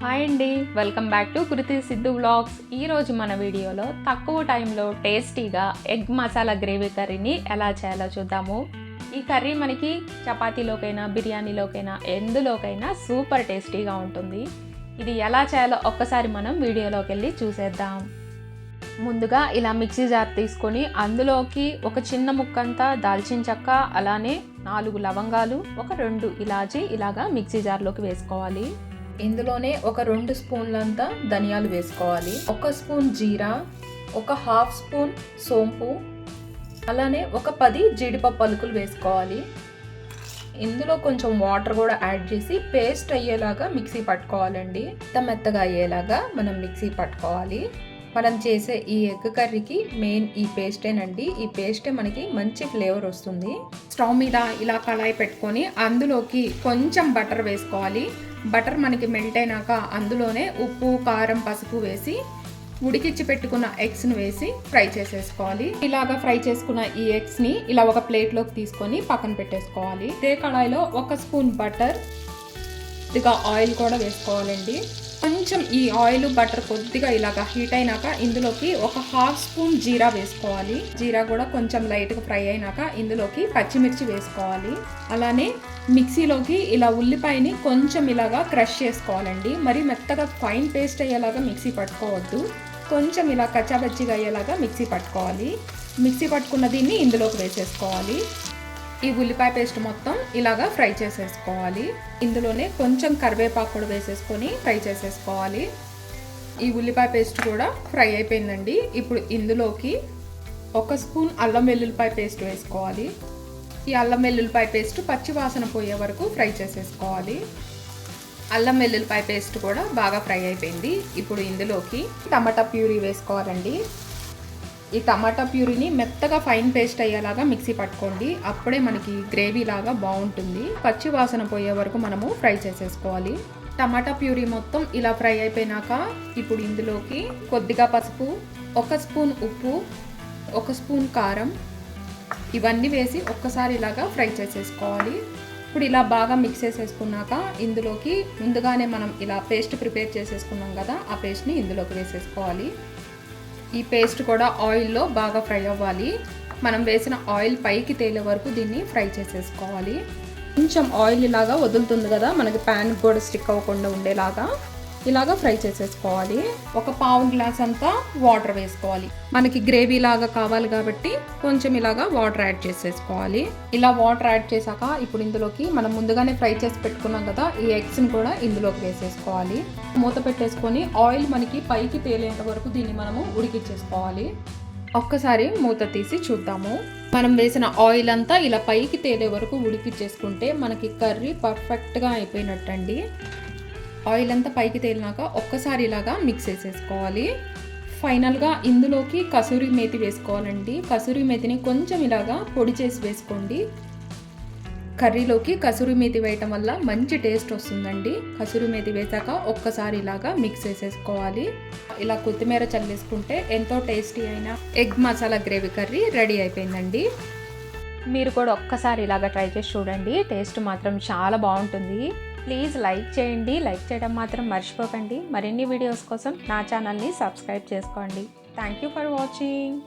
Hi అండి, welcome back to Kriti Siddhu vlogs. ఈరోజు మన వీడియోలో తక్కువ టైంలో టేస్టీగా ఎగ్ మసాలా గ్రేవీ కర్రీని ఎలా చేయాలో చూద్దాము. ఈ కర్రీ మనకి చపాతీలోకైనా బిర్యానీలోకైనా ఎందులోకైనా సూపర్ టేస్టీగా ఉంటుంది. ఇది ఎలా చేయాలో ఒక్కసారి మనం వీడియోలోకి వెళ్ళి చూసేద్దాం. ముందుగా ఇలా మిక్సీ జార్ తీసుకొని అందులోకి ఒక చిన్న ముక్కంతా దాల్చిన చెక్క, అలానే 4 లవంగాలు, ఒక 2 ఇలాచి ఇలాగా మిక్సీ జార్లోకి వేసుకోవాలి. ఇందులోనే ఒక 2 స్పూన్లంతా ధనియాలు వేసుకోవాలి, 1 స్పూన్ జీరా, ఒక 1/2 స్పూన్ సోంపు, అలానే ఒక 10 జీడిపప్పు పలుకులు వేసుకోవాలి. ఇందులో కొంచెం వాటర్ కూడా యాడ్ చేసి పేస్ట్ అయ్యేలాగా మిక్సీ పట్టుకోవాలండి. మెత్తగా అయ్యేలాగా మనం మిక్సీ పట్టుకోవాలి. మనం చేసే ఈ ఎగ్ కర్రీకి మెయిన్ ఈ పేస్టేనండి. ఈ పేస్టే మనకి మంచి ఫ్లేవర్ వస్తుంది. స్టవ్ మీద ఇలా కళాయి పెట్టుకొని అందులోకి కొంచెం బటర్ వేసుకోవాలి. బటర్ మనకి మెల్ట్ అయినాక అందులోనే ఉప్పు, కారం, పసుపు వేసి ఉడికిచ్చి పెట్టుకున్న ఎగ్స్ని వేసి ఫ్రై చేసేసుకోవాలి. ఇలాగా ఫ్రై చేసుకున్న ఈ ఎగ్స్ని ఇలా ఒక ప్లేట్లోకి తీసుకొని పక్కన పెట్టేసుకోవాలి. ఇదే కళాయిలో 1 స్పూన్ బటర్, కొద్దిగా ఆయిల్ కూడా వేసుకోవాలండి. కొంచెం ఈ ఆయిల్ బటర్ కొద్దిగా ఇలాగా హీట్ అయినాక ఇందులోకి ఒక 1/2 స్పూన్ జీరా వేసుకోవాలి. జీరా కూడా కొంచెం లైట్గా ఫ్రై అయినాక ఇందులోకి పచ్చిమిర్చి వేసుకోవాలి. అలానే మిక్సీలోకి ఇలా ఉల్లిపాయని కొంచెం ఇలాగా క్రష్ చేసుకోవాలండి. మరి మెత్తగా ఫైన్ పేస్ట్ అయ్యేలాగా మిక్సీ పట్టుకోవద్దు, కొంచెం ఇలా కచ్చాబచ్చిగా అయ్యేలాగా మిక్సీ పట్టుకోవాలి. మిక్సీ పట్టుకున్న దీన్ని ఇందులోకి వేసేసుకోవాలి. ఈ ఉల్లిపాయ పేస్ట్ మొత్తం ఇలాగా ఫ్రై చేసేసుకోవాలి. ఇందులోనే కొంచెం కరివేపాకు కూడా వేసేసుకొని ఫ్రై చేసేసుకోవాలి. ఈ ఉల్లిపాయ పేస్ట్ కూడా ఫ్రై అయిపోయిందండి. ఇప్పుడు ఇందులోకి 1 స్పూన్ అల్లం వెల్లుల్లిపాయ పేస్ట్ వేసుకోవాలి. ఈ అల్లం వెల్లుల్లిపాయ పేస్ట్ పచ్చి వాసన పోయే వరకు ఫ్రై చేసేసుకోవాలి. అల్లం వెల్లుల్లిపాయ పేస్ట్ కూడా బాగా ఫ్రై అయిపోయింది. ఇప్పుడు ఇందులోకి టమాటా ప్యూరీ వేసుకోవాలండి. ఈ టమాటా ప్యూరీని మెత్తగా ఫైన్ పేస్ట్ అయ్యేలాగా మిక్సీ పట్టుకోండి. అప్పుడే మనకి గ్రేవీ లాగా బాగుంటుంది. పచ్చి వాసన పోయే వరకు మనము ఫ్రై చేసేసుకోవాలి. టమాటా ప్యూరీ మొత్తం ఇలా ఫ్రై అయిపోయినాక ఇప్పుడు ఇందులోకి కొద్దిగా పసుపు, 1 స్పూన్ ఉప్పు, 1 స్పూన్ కారం ఇవన్నీ వేసి ఒక్కసారి ఇలాగా ఫ్రై చేసేసుకోవాలి. ఇప్పుడు ఇలా బాగా మిక్స్ చేసేసుకున్నాక ఇందులోకి ముందుగానే మనం ఇలా పేస్ట్ ప్రిపేర్ చేసేసుకున్నాం కదా, ఆ పేస్ట్ని ఇందులోకి వేసేసుకోవాలి. ఈ పేస్ట్ కూడా ఆయిల్లో బాగా ఫ్రై అవ్వాలి. మనం వేసిన ఆయిల్ పైకి తేలే వరకు దీన్ని ఫ్రై చేసేసుకోవాలి. కొంచెం ఆయిల్ ఇలాగా వదులుతుంది కదా, మనకి ప్యాన్ కూడా స్టిక్ అవ్వకుండా ఉండేలాగా ఇలాగా ఫ్రై చేసేసుకోవాలి. ఒక 1/2 గ్లాస్ అంతా వాటర్ వేసుకోవాలి. మనకి గ్రేవీ లాగా కావాలి కాబట్టి కొంచెం ఇలాగా వాటర్ యాడ్ చేసేసుకోవాలి. ఇలా వాటర్ యాడ్ చేశాక ఇప్పుడు ఇందులోకి మనం ముందుగానే ఫ్రై చేసి పెట్టుకున్నాం కదా, ఈ ఎగ్స్ని కూడా ఇందులోకి వేసేసుకోవాలి. మూత పెట్టేసుకొని ఆయిల్ మనకి పైకి తేలేంత వరకు దీన్ని మనము ఉడికిచ్చేసుకోవాలి. ఒక్కసారి మూత తీసి చూద్దాము. మనం వేసిన ఆయిల్ అంతా ఇలా పైకి తేలే వరకు ఉడికిచ్చేసుకుంటే మనకి కర్రీ పర్ఫెక్ట్గా అయిపోయినట్టండి. ఆయిల్ అంతా పైకి తేలినాక ఒక్కసారి ఇలాగా మిక్స్ చేసేసుకోవాలి. ఫైనల్గా ఇందులోకి కసూరి మేతి వేసుకోవాలండి. కసూరి మేతిని కొంచెం ఇలాగా పొడి చేసి వేసుకోండి. కర్రీలోకి కసూరి మేతి వేయటం వల్ల మంచి టేస్ట్ వస్తుందండి. కసూరి మేతి వేసాక ఒక్కసారి ఇలాగా మిక్స్ చేసేసుకోవాలి. ఇలా కొత్తిమీర చల్లేసుకుంటే ఎంతో టేస్టీ అయిన egg masala gravy curry ready అయిపోయిందండి. మీరు కూడా ఒక్కసారి ఇలాగా ట్రై చేసి చూడండి. టేస్ట్ మాత్రం చాలా బాగుంటుంది. ప్లీజ్ లైక్ చేయండి. లైక్ చేయడం మాత్రం మర్చిపోకండి. మరిన్ని వీడియోస్ కోసం నా ఛానల్ని సబ్స్క్రైబ్ చేసుకోండి. Thank you for watching.